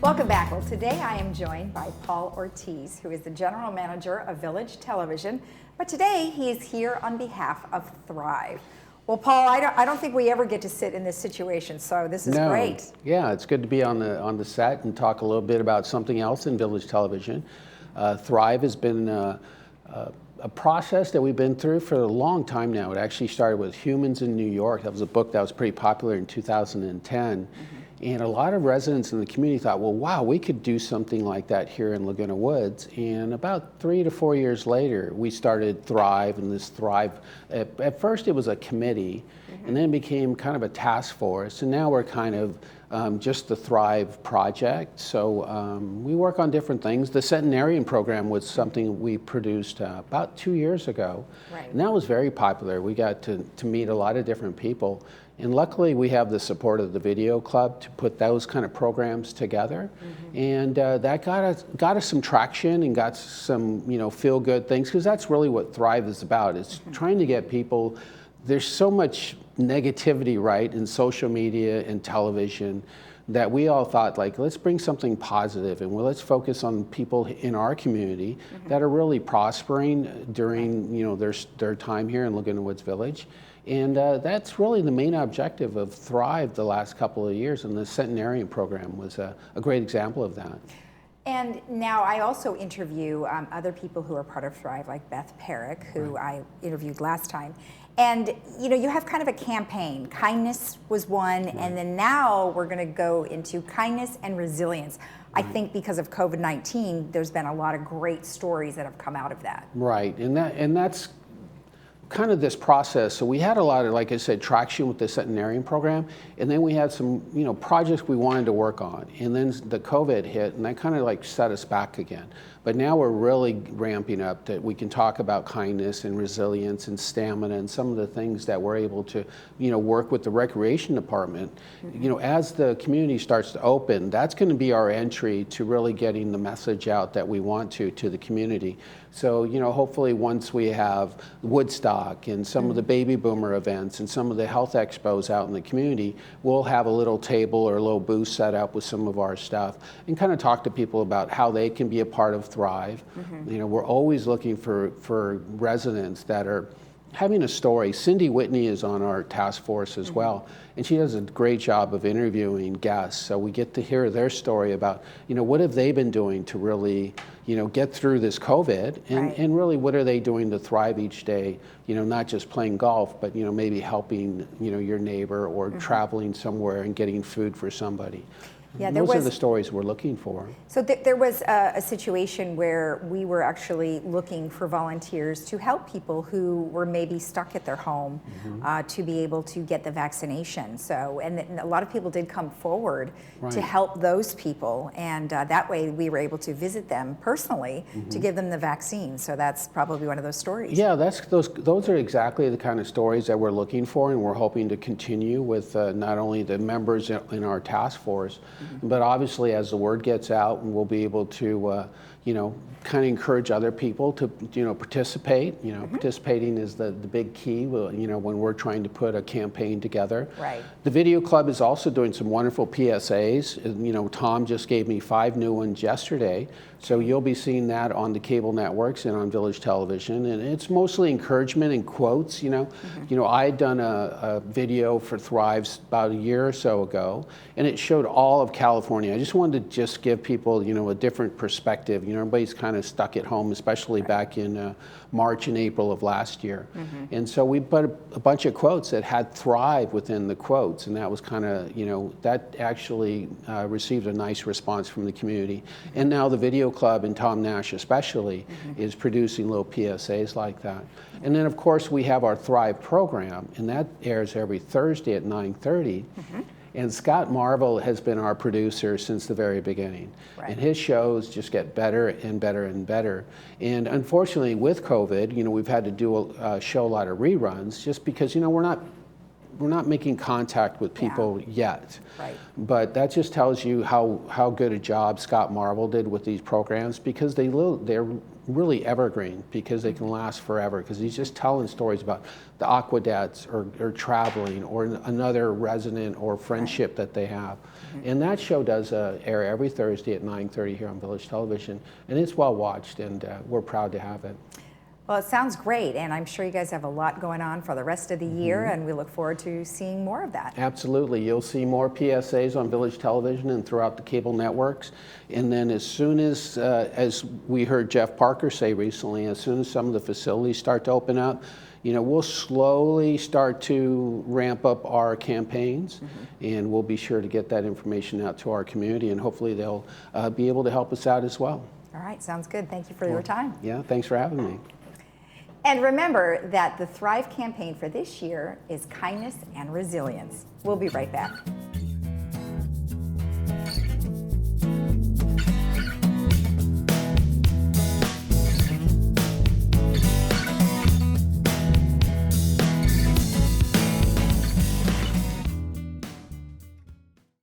Welcome back. Well, today I am joined by Paul Ortiz, who is the General Manager of Village Television. But today he is here on behalf of Thrive. Well, Paul, I don't think we ever get to sit in this situation, so this is great. Yeah, it's good to be on the set and talk a little bit about something else in Village Television. Thrive has been a process that we've been through for a long time now. It actually started with Humans in New York. That was a book that was pretty popular in 2010. And a lot of residents in the community thought, well, wow, we could do something like that here in Laguna Woods. And about 3 to 4 years later, we started Thrive, and this Thrive, at first it was a committee, and then it became kind of a task force, and now we're kind of just the Thrive project. So we work on different things. The centenarian program was something we produced about 2 years ago, and that was very popular. We got to meet a lot of different people. And luckily, we have the support of the video club to put those kind of programs together, and that got us some traction and got some feel-good things, because that's really what Thrive is about. It's trying to get people. There's so much negativity, right, in social media and television, that we all thought, like, let's bring something positive, and let's focus on people in our community that are really prospering during their time here in Laguna Woods Village. And that's really the main objective of Thrive the last couple of years, and the centenarian program was a great example of that. And now I also interview other people who are part of Thrive, like Beth Perrick, who I interviewed last time. And you have kind of a campaign. Kindness was one, and then now we're going to go into kindness and resilience. I think because of COVID-19, there's been a lot of great stories that have come out of that. Right, and that's kind of this process. So we had a lot of, like I said, traction with the centenarian program, and then we had some projects we wanted to work on, and then the COVID hit, and that kind of like set us back again. But now we're really ramping up that we can talk about kindness and resilience and stamina and some of the things that we're able to work with the recreation department. As the community starts to open, that's going to be our entry to really getting the message out that we want to the community. So hopefully once we have Woodstock and some of the baby boomer events and some of the health expos out in the community, we'll have a little table or a little booth set up with some of our stuff and kind of talk to people about how they can be a part of Thrive. We're always looking for residents that are having a story. Cindy Whitney is on our task force as well, and she does a great job of interviewing guests. So we get to hear their story about, what have they been doing to really, get through this COVID, and really what are they doing to thrive each day, not just playing golf, but, maybe helping, your neighbor or traveling somewhere and getting food for somebody. Yeah, those are the stories we're looking for. So there was a situation where we were actually looking for volunteers to help people who were maybe stuck at their home to be able to get the vaccination. So, and a lot of people did come forward to help those people, and that way we were able to visit them personally to give them the vaccine. So that's probably one of those stories. Yeah, those are exactly the kind of stories that we're looking for, and we're hoping to continue with not only the members in our task force, but obviously as the word gets out, we'll be able to, kind of encourage other people to, participate. Participating is the big key, when we're trying to put a campaign together. The video club is also doing some wonderful PSAs. Tom just gave me 5 new ones yesterday. So you'll be seeing that on the cable networks and on Village Television, and it's mostly encouragement and quotes. I had done a video for Thrive about a year or so ago, and it showed all of California. I just wanted to just give people, a different perspective. Everybody's kind of stuck at home, especially back in March and April of last year. And so we put a bunch of quotes that had Thrive within the quotes, and that was kind of, that actually received a nice response from the community. And now the video club, and Tom Nash especially, is producing little PSAs like that. And then of course we have our Thrive program, and that airs every Thursday at 9:30. And Scott Marvel has been our producer since the very beginning. And his shows just get better and better and better. And unfortunately with COVID, we've had to show a lot of reruns just because, we're not making contact with people yet. But that just tells you how good a job Scott Marvel did with these programs, because they're really evergreen because they can last forever, because he's just telling stories about the aqueducts or traveling or another resident or friendship that they have. And that show does air every Thursday at 9:30 here on Village Television, and it's well watched, and we're proud to have it. Well, it sounds great, and I'm sure you guys have a lot going on for the rest of the year, and we look forward to seeing more of that. Absolutely. You'll see more PSAs on Village Television and throughout the cable networks. And then as soon as we heard Jeff Parker say recently, as soon as some of the facilities start to open up, we'll slowly start to ramp up our campaigns, and we'll be sure to get that information out to our community, and hopefully they'll be able to help us out as well. All right, sounds good. Thank you for your time. Yeah, thanks for having me. And remember that the Thrive campaign for this year is kindness and resilience. We'll be right back.